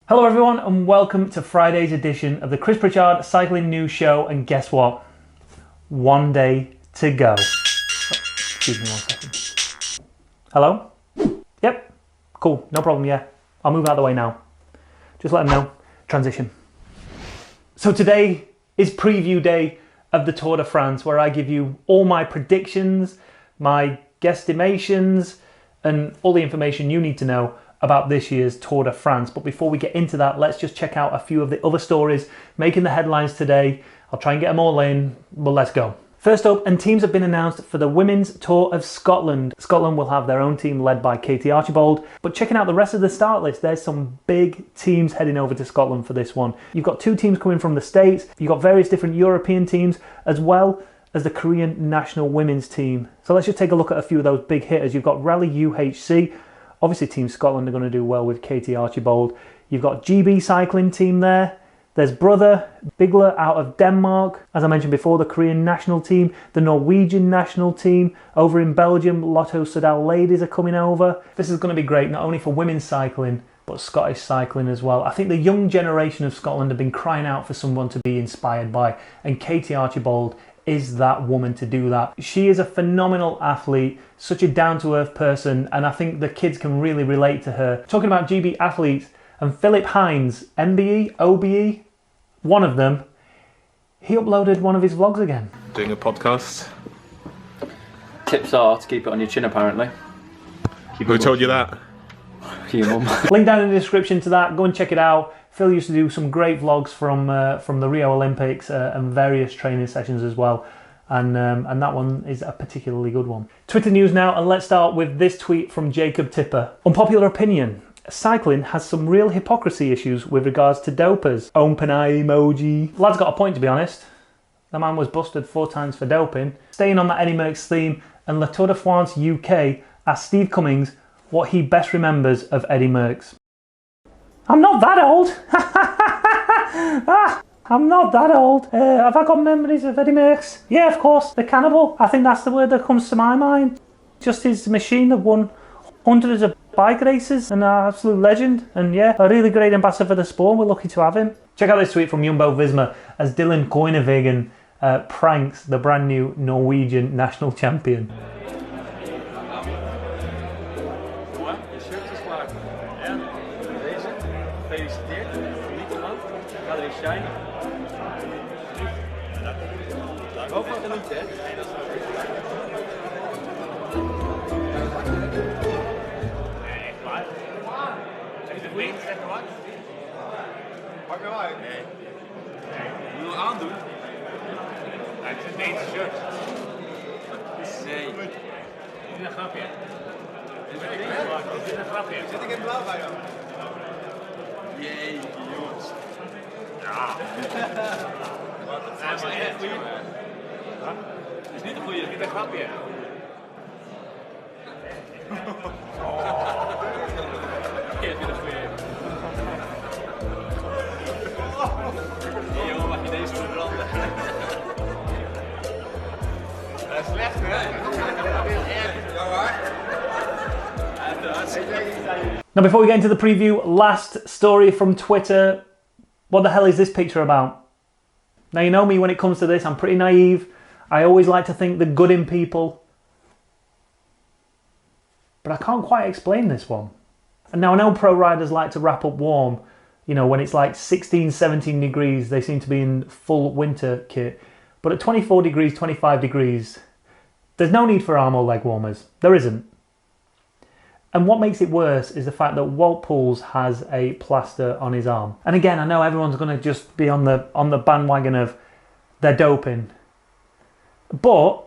Hello everyone and welcome to Friday's edition of the Chris Pritchard Cycling News Show, and guess what? One day to go. Oh, excuse me 1 second. Hello? Yep, cool, no problem, yeah. I'll move out of the way now. Just let them know. Transition. So today is preview day of the Tour de France, where I give you all my predictions, my guesstimations, and all the information you need to know about this year's Tour de France. But before we get into that, let's just check out a few of the other stories making the headlines today. I'll try and get them all in, but let's go. First up, and teams have been announced for the Women's Tour of Scotland. Scotland will have their own team led by Katie Archibald, but checking out the rest of the start list, there's some big teams heading over to Scotland for this one. You've got two teams coming from the States, you've got various different European teams, as well as the Korean national women's team. So let's just take a look at a few of those big hitters. You've got Rally UHC. Obviously, Team Scotland are going to do well with Katie Archibald. You've got GB Cycling team there. There's Brother Bigler out of Denmark. As I mentioned before, the Korean national team, the Norwegian national team. Over in Belgium, Lotto Soudal ladies are coming over. This is going to be great, not only for women's cycling, but Scottish cycling as well. I think the young generation of Scotland have been crying out for someone to be inspired by, and Katie Archibald is that woman to do that. She is a phenomenal athlete, such a down-to-earth person, and I think the kids can really relate to her. Talking about GB athletes, and Philip Hines, MBE, OBE, one of them, he uploaded one of his vlogs again. Doing a podcast. Tips are to keep it on your chin, apparently. Who told you that? Your mum. Link down in the description to that, go and check it out. Phil used to do some great vlogs from the Rio Olympics and various training sessions as well. And that one is a particularly good one. Twitter news now, and let's start with this tweet from Jacob Tipper. Unpopular opinion. Cycling has some real hypocrisy issues with regards to dopers. Open eye emoji. Lad's got a point, to be honest. The man was busted 4 times for doping. Staying on that Eddie Merckx theme, and Le Tour de France UK asked Steve Cummings what he best remembers of Eddie Merckx. I'm not that old. I'm not that old. Have I got memories of Eddie Merckx? Yeah, of course. The cannibal. I think that's the word that comes to my mind. Just his machine that won hundreds of bike races, and an absolute legend. And yeah, a really great ambassador for the sport. We're lucky to have him. Check out this tweet from Jumbo Visma as Dylan Groenewegen pranks the brand new Norwegian national champion. Pak hem uit. Nee. Moet je hem aandoen? Het is een Deense shirt. Nee. Dit is een grapje. Dit is een grapje. Zit ik in blauw bij jou? Jee, jongens. Ja. Dat is niet echt goeie. Dat is niet een goeie, dit is een grapje. Oké, dit is een goeie. Nee, jongen, mag je deze verbranden? Dat is slecht, hè? Dat is heel erg. Now, before we get into the preview, last story from Twitter. What the hell is this picture about? Now, you know me when it comes to this, I'm pretty naive. I always like to think the good in people. But I can't quite explain this one. And now I know pro riders like to wrap up warm. You know, when it's like 16, 17 degrees, they seem to be in full winter kit. But at 24 degrees, 25 degrees, there's no need for arm or leg warmers. There isn't. And what makes it worse is the fact that Wout Poels has a plaster on his arm. And again, I know everyone's going to just be on the bandwagon of they're doping. But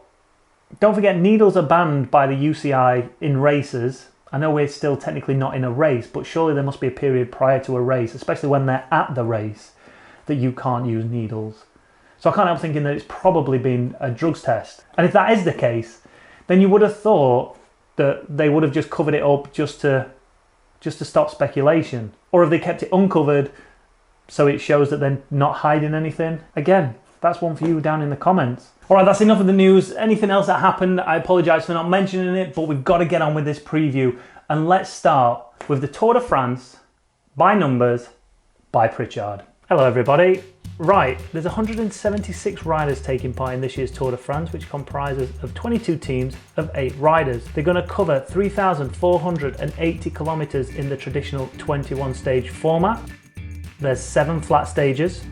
don't forget, needles are banned by the UCI in races. I know we're still technically not in a race, but surely there must be a period prior to a race, especially when they're at the race, that you can't use needles. So I can't help thinking that it's probably been a drugs test. And if that is the case, then you would have thought that they would have just covered it up just to stop speculation. Or have they kept it uncovered so it shows that they're not hiding anything? Again, that's one for you down in the comments. Alright, that's enough of the news. Anything else that happened, I apologise for not mentioning it, but we've got to get on with this preview. And let's start with the Tour de France, by numbers, by Pritchard. Hello everybody. Right, there's 176 riders taking part in this year's Tour de France, which comprises of 22 teams of 8 riders. They're going to cover 3,480 kilometers in the traditional 21 stage format. There's 7 flat stages,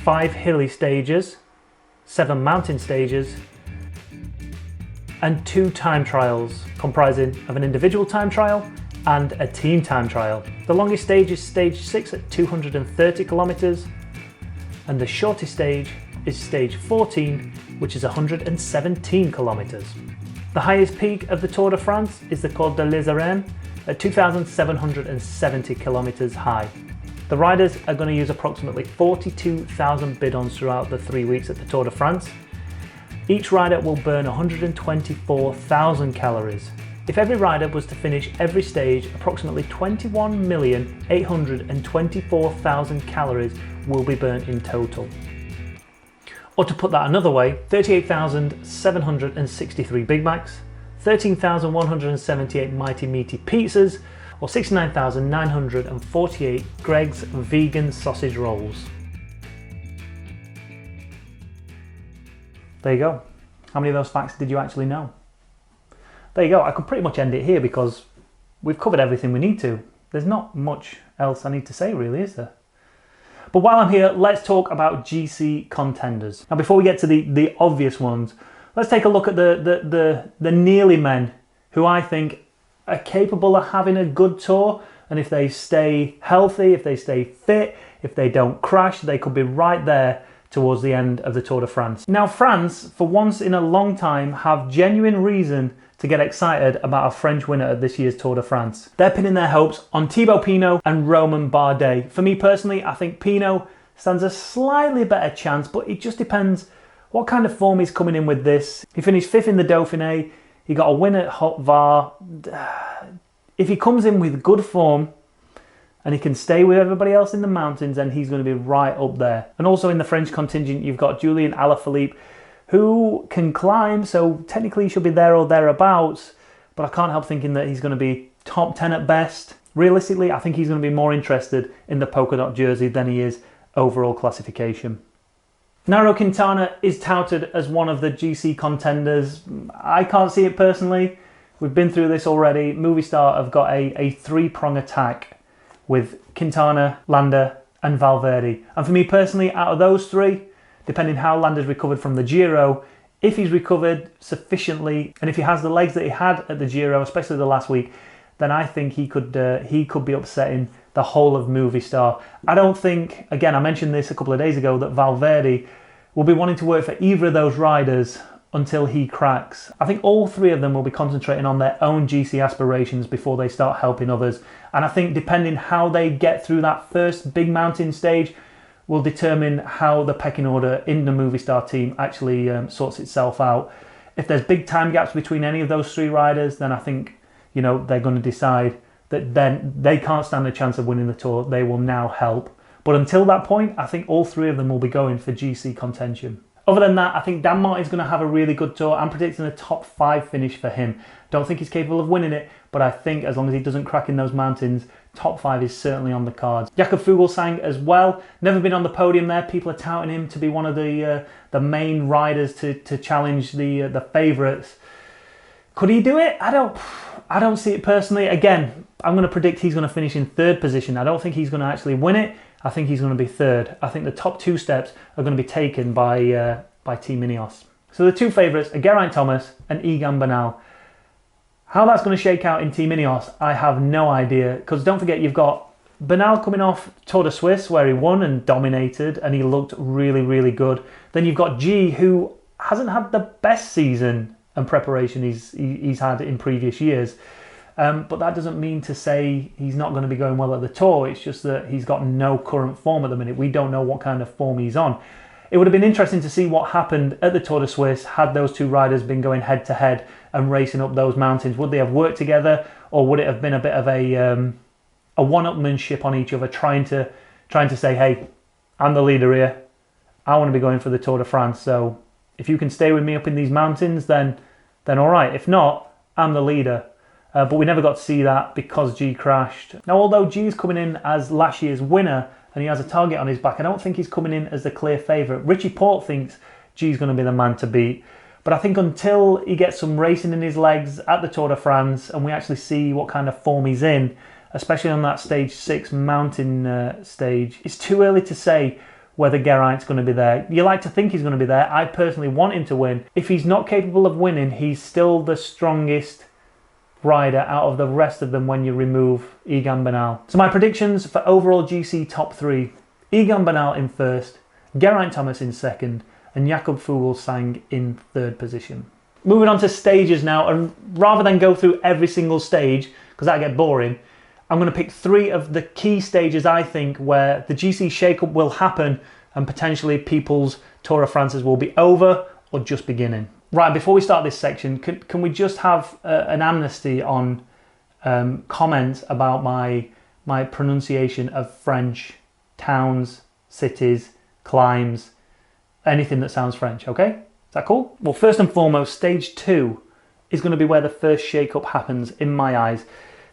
5 hilly stages, 7 mountain stages, and 2 time trials comprising of an individual time trial and a team time trial. The longest stage is stage 6 at 230 kilometers, and the shortest stage is stage 14, which is 117 kilometers. The highest peak of the Tour de France is the Col de les Arènes at 2,770 kilometers high. The riders are going to use approximately 42,000 bidons throughout the 3 weeks at the Tour de France. Each rider will burn 124,000 calories. If every rider was to finish every stage, approximately 21,824,000 calories will be burnt in total. Or to put that another way, 38,763 Big Macs, 13,178 Mighty Meaty Pizzas, or 69,948 Greg's Vegan Sausage Rolls. There you go. How many of those facts did you actually know? There you go. I could pretty much end it here because we've covered everything we need to. There's not much else I need to say really, is there? But while I'm here, let's talk about GC contenders. Now before we get to the obvious ones, let's take a look at the nearly men who I think are capable of having a good tour, and if they stay healthy, if they stay fit, if they don't crash, they could be right there towards the end of the Tour de France. Now France, for once in a long time, have genuine reason to get excited about a French winner at this year's Tour de France. They're pinning their hopes on Thibaut Pinot and Romain Bardet. For me personally, I think Pinot stands a slightly better chance, but it just depends what kind of form he's coming in with this. He finished 5th in the Dauphiné, he got a win at Haute Var. If he comes in with good form and he can stay with everybody else in the mountains, then he's going to be right up there. And also in the French contingent, you've got Julian Alaphilippe, who can climb, so technically he should be there or thereabouts, but I can't help thinking that he's going to be top 10 at best. Realistically, I think he's going to be more interested in the polka dot jersey than he is overall classification. Nairo Quintana is touted as one of the GC contenders. I can't see it personally. We've been through this already. Movistar have got a 3-prong attack with Quintana, Landa and Valverde. And for me personally, out of those 3, depending how Landa's recovered from the Giro, if he's recovered sufficiently and if he has the legs that he had at the Giro, especially the last week, then I think he could be upsetting the whole of Movistar. I don't think, again, I mentioned this a couple of days ago, that Valverde will be wanting to work for either of those riders until he cracks. I think all 3 of them will be concentrating on their own GC aspirations before they start helping others. And I think depending how they get through that first big mountain stage will determine how the pecking order in the Movistar team actually sorts itself out. If there's big time gaps between any of those 3 riders, then I think, you know, they're going to decide that then they can't stand a chance of winning the Tour. They will now help. But until that point, I think all 3 of them will be going for GC contention. Other than that, I think Dan Martin's going to have a really good tour. I'm predicting a top 5 finish for him. Don't think he's capable of winning it, but I think as long as he doesn't crack in those mountains, top 5 is certainly on the cards. Jakob Fuglsang as well. Never been on the podium there. People are touting him to be one of the main riders to challenge the favourites. Could he do it? I don't see it personally. Again, I'm going to predict he's going to finish in 3rd position. I don't think he's going to actually win it. I think he's going to be 3rd. I think the top 2 steps are going to be taken by Team Ineos. So the 2 favourites are Geraint Thomas and Egan Bernal. How that's going to shake out in Team Ineos, I have no idea. Because don't forget, you've got Bernal coming off Tour de Suisse, where he won and dominated, and he looked really, really good. Then you've got G, who hasn't had the best season and preparation he's had in previous years. But that doesn't mean to say he's not going to be going well at the Tour. It's just that he's got no current form at the minute. We don't know what kind of form he's on. It would have been interesting to see what happened at the Tour de Suisse had those 2 riders been going head to head and racing up those mountains. Would they have worked together, or would it have been a bit of a one-upmanship on each other, trying to say, hey, I'm the leader here. I want to be going for the Tour de France. So if you can stay with me up in these mountains, then all right. If not, I'm the leader. but we never got to see that because G crashed. Now, although G's coming in as last year's winner and he has a target on his back, I don't think he's coming in as the clear favourite. Richie Porte thinks G's going to be the man to beat. But I think until he gets some racing in his legs at the Tour de France and we actually see what kind of form he's in, especially on that stage 6 mountain stage, it's too early to say whether Geraint's going to be there. You like to think he's going to be there. I personally want him to win. If he's not capable of winning, he's still the strongest rider out of the rest of them when you remove Egan Bernal. So my predictions for overall GC top 3. Egan Bernal in first, Geraint Thomas in second, and Jakob Fuglsang in third position. Moving on to stages now, and rather than go through every single stage, because that'd get boring, I'm going to pick 3 of the key stages I think where the GC shake-up will happen and potentially people's Tour of France's will be over or just beginning. Right, before we start this section, can we just have an amnesty on comments about my pronunciation of French towns, cities, climbs, anything that sounds French, okay? Is that cool? Well, first and foremost, stage 2 is going to be where the first shake-up happens in my eyes.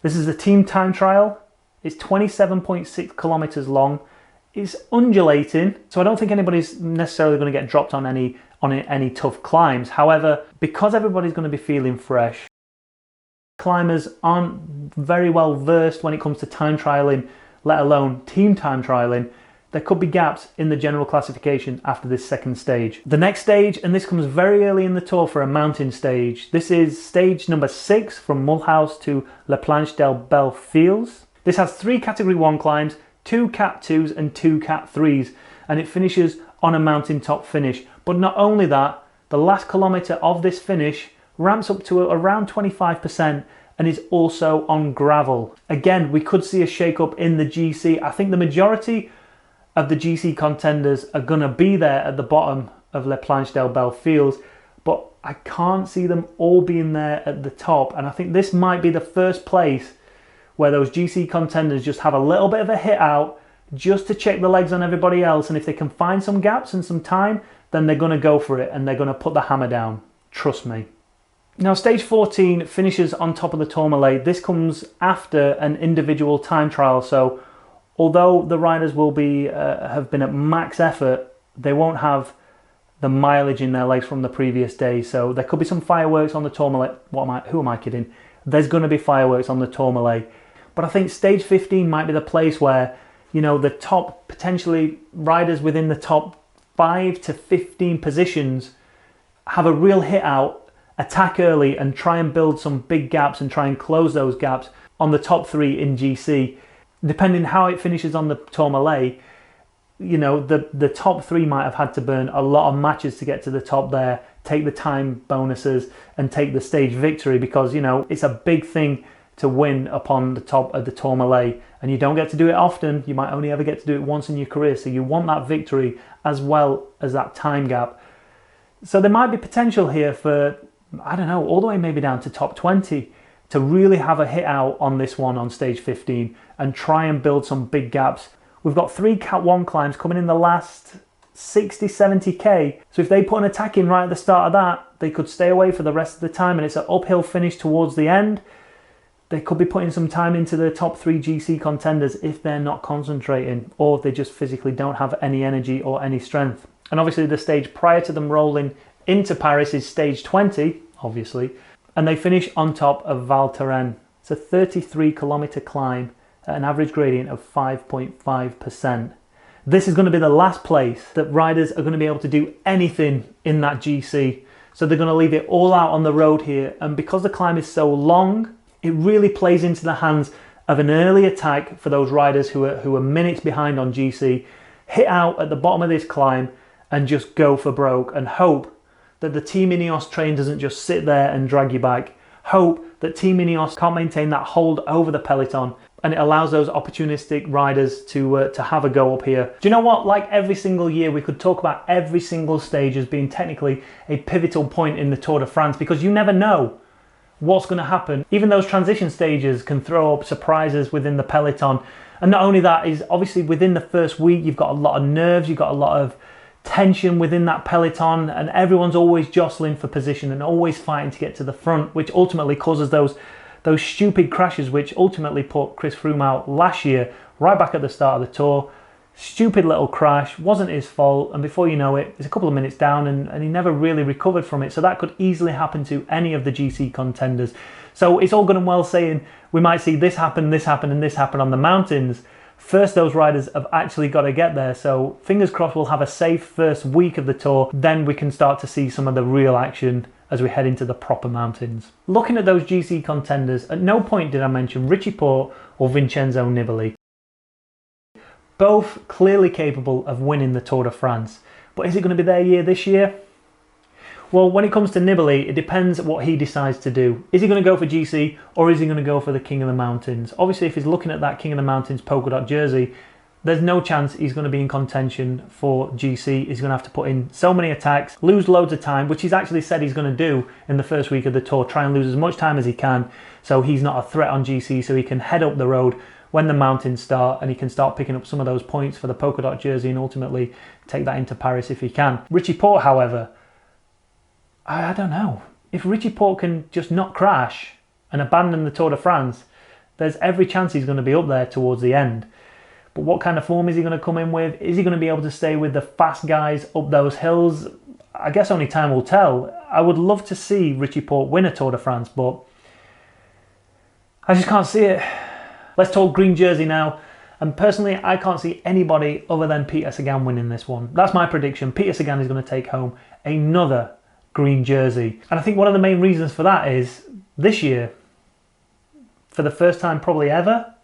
This is a team time trial. It's 27.6 kilometers long. It's undulating, so I don't think anybody's necessarily going to get dropped on any tough climbs. However, because everybody's going to be feeling fresh, climbers aren't very well versed when it comes to time trialing, let alone team time trialing. There could be gaps in the general classification after this second stage. The next stage, and this comes very early in the Tour for a mountain stage. This is stage number 6 from Mulhouse to La Planche des Belles Filles. This has 3 Category 1 climbs, 2 Cat 2s and 2 Cat 3s, and it finishes on a mountaintop finish. But not only that, the last kilometre of this finish ramps up to around 25% and is also on gravel. Again, we could see a shake-up in the GC. I think the majority of the GC contenders are going to be there at the bottom of La Planche des Belles Filles, but I can't see them all being there at the top, and I think this might be the first place where those GC contenders just have a little bit of a hit out just to check the legs on everybody else, and if they can find some gaps and some time, then they're going to go for it and they're going to put the hammer down. Trust me. Now, stage 14 finishes on top of the Tourmalet. This comes after an individual time trial, so although the riders will be have been at max effort, they won't have the mileage in their legs from the previous day. So there could be some fireworks on the Tourmalet. Who am I kidding? There's going to be fireworks on the Tourmalet. But I think stage 15 might be the place where, you know, the top, potentially riders within the top 5 to 15 positions have a real hit out, attack early and try and build some big gaps and try and close those gaps on the top 3 in GC. Depending how it finishes on the Tourmalet, you know, the top 3 might have had to burn a lot of matches to get to the top there, take the time bonuses and take the stage victory, because, you know, it's a big thing to win upon the top of the Tourmalet, and you don't get to do it often. You might only ever get to do it once in your career, so you want that victory as well as that time gap. So there might be potential here for, I don't know, all the way maybe down to top 20 to really have a hit out on this one on stage 15 and try and build some big gaps. We've got 3 Cat 1 climbs coming in the last 60, 70k. So if they put an attack in right at the start of that, they could stay away for the rest of the time, and it's an uphill finish towards the end. They could be putting some time into the top 3 GC contenders if they're not concentrating, or they just physically don't have any energy or any strength. And obviously the stage prior to them rolling into Paris is stage 20, obviously, and they finish on top of Val Thorens. It's a 33 kilometre climb at an average gradient of 5.5%. This is going to be the last place that riders are going to be able to do anything in that GC. So they're going to leave it all out on the road here. And because the climb is so long, it really plays into the hands of an early attack for those riders who are minutes behind on GC. Hit out at the bottom of this climb and just go for broke and hope that the Team Ineos train doesn't just sit there and drag you back. Hope that Team Ineos can't maintain that hold over the peloton, and it allows those opportunistic riders to have a go up here. Do you know what? Like every single year, we could talk about every single stage as being technically a pivotal point in the Tour de France, because you never know what's going to happen. Even those transition stages can throw up surprises within the peloton. And not only that, is obviously within the first week, you've got a lot of nerves, you've got a lot of tension within that peloton, and everyone's always jostling for position and always fighting to get to the front, which ultimately causes those those stupid crashes which ultimately put Chris Froome out last year, right back at the start of the Tour. Stupid little crash, wasn't his fault, and before you know it, it's a couple of minutes down and he never really recovered from it. So that could easily happen to any of the GC contenders. So it's all good and well saying we might see this happen, and this happen on the mountains. First, those riders have actually got to get there. So fingers crossed we'll have a safe first week of the Tour. Then we can start to see some of the real action as we head into the proper mountains. Looking at those GC contenders, at no point did I mention Richie Porte or Vincenzo Nibali. Both clearly capable of winning the Tour de France. But is it going to be their year this year? Well, when it comes to Nibali, it depends what he decides to do. Is he going to go for GC or is he going to go for the King of the Mountains? Obviously, if he's looking at that King of the Mountains polka dot jersey, there's no chance he's going to be in contention for GC. He's going to have to put in so many attacks, lose loads of time, which he's actually said he's going to do in the first week of the Tour. Try and lose as much time as he can so he's not a threat on GC, so he can head up the road when the mountains start and he can start picking up some of those points for the polka dot jersey and ultimately take that into Paris if he can. Richie Porte, however, I don't know. If Richie Porte can just not crash and abandon the Tour de France, there's every chance he's going to be up there towards the end. But what kind of form is he going to come in with? Is he going to be able to stay with the fast guys up those hills? I guess only time will tell. I would love to see Richie Porte win a Tour de France, but I just can't see it. Let's talk green jersey now. And personally, I can't see anybody other than Peter Sagan winning this one. That's my prediction. Peter Sagan is going to take home another green jersey. And I think one of the main reasons for that is this year, for the first time probably ever,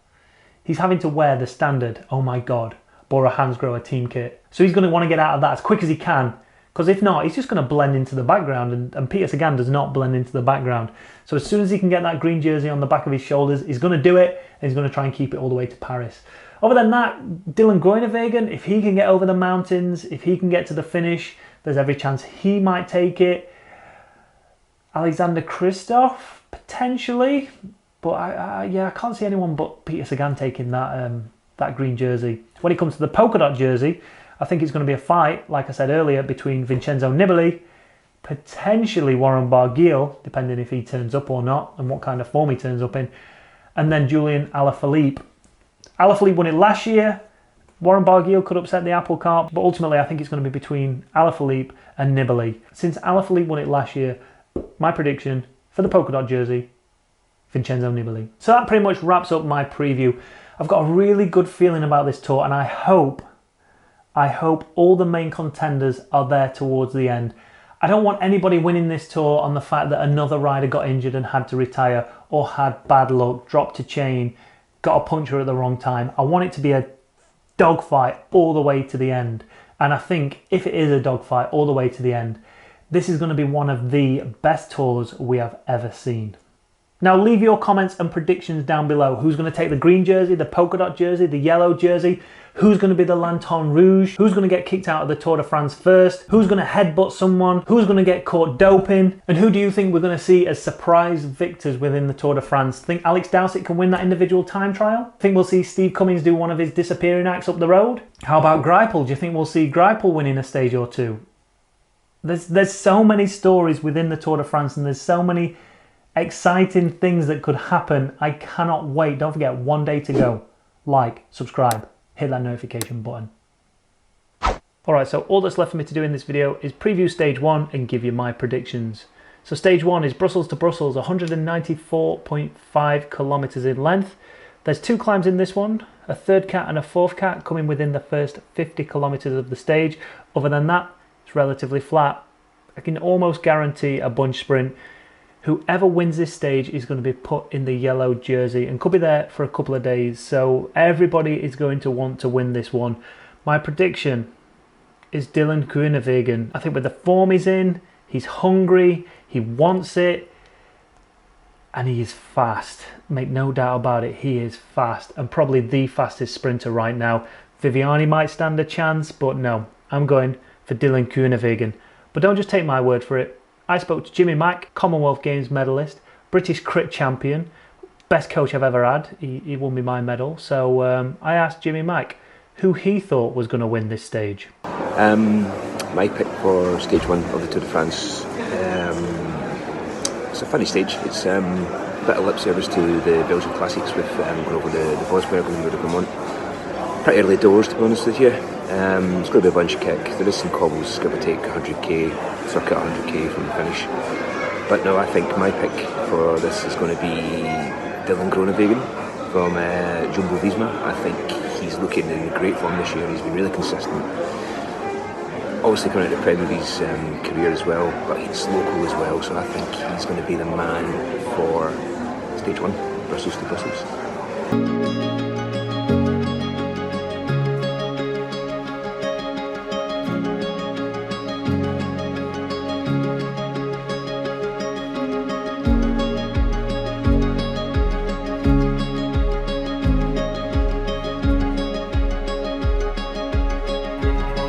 he's having to wear the standard, oh my God, Bora Hansgrohe team kit. So he's going to want to get out of that as quick as he can, because if not, he's just going to blend into the background, and Peter Sagan does not blend into the background. So as soon as he can get that green jersey on the back of his shoulders, he's going to do it, and he's going to try and keep it all the way to Paris. Other than that, Dylan Groenewegen, if he can get over the mountains, if he can get to the finish, there's every chance he might take it. Alexander Kristoff, potentially. But I can't see anyone but Peter Sagan taking that green jersey. When it comes to the polka dot jersey, I think it's going to be a fight, like I said earlier, between Vincenzo Nibali, potentially Warren Barguil, depending if he turns up or not, and what kind of form he turns up in, and then Julian Alaphilippe. Alaphilippe won it last year. Warren Barguil could upset the apple cart, but ultimately I think it's going to be between Alaphilippe and Nibali. Since Alaphilippe won it last year, my prediction for the polka dot jersey, Vincenzo Nibali. So that pretty much wraps up my preview. I've got a really good feeling about this Tour, and I hope all the main contenders are there towards the end. I don't want anybody winning this Tour on the fact that another rider got injured and had to retire, or had bad luck, dropped a chain, got a puncture at the wrong time. I want it to be a dogfight all the way to the end. And I think if it is a dogfight all the way to the end, this is going to be one of the best Tours we have ever seen. Now leave your comments and predictions down below. Who's going to take the green jersey, the polka dot jersey, the yellow jersey? Who's going to be the Lanterne Rouge? Who's going to get kicked out of the Tour de France first? Who's going to headbutt someone? Who's going to get caught doping? And who do you think we're going to see as surprise victors within the Tour de France? Think Alex Dowsett can win that individual time trial? Think we'll see Steve Cummings do one of his disappearing acts up the road? How about Greipel? Do you think we'll see Greipel winning a stage or two? There's so many stories within the Tour de France, and there's so many exciting things that could happen. I cannot wait. Don't forget, one day to go. Like, subscribe, hit that notification button. Alright, so all that's left for me to do in this video is preview stage 1 and give you my predictions. So stage 1 is Brussels to Brussels, 194.5 kilometers in length. There's 2 climbs in this one, a third cat and a fourth cat coming within the first 50 kilometers of the stage. Other than that, it's relatively flat. I can almost guarantee a bunch sprint. Whoever wins this stage is going to be put in the yellow jersey and could be there for a couple of days. So everybody is going to want to win this one. My prediction is Dylan Groenewegen. I think with the form he's in, he's hungry, he wants it, and he is fast. Make no doubt about it, he is fast, and probably the fastest sprinter right now. Viviani might stand a chance, but no, I'm going for Dylan Groenewegen. But don't just take my word for it. I spoke to Jimmy Mack, Commonwealth Games medalist, British crit champion, best coach I've ever had. He won me my medal. So I asked Jimmy Mack who he thought was going to win this stage. My pick for stage 1 of the Tour de France. It's a funny stage. It's bit of lip service to the Belgian classics with going over the Vosberg and the Vermont. Pretty early doors, to be honest with you. It's going to be a bunch of kick. There is some cobbles, give or take 100k, circa 100k from the finish. But no, I think my pick for this is going to be Dylan Groenewegen from Jumbo-Visma. I think he's looking in great form this year. He's been really consistent. Obviously coming out the prime of his career as well, but he's local as well, so I think he's going to be the man for stage 1, Brussels to Brussels.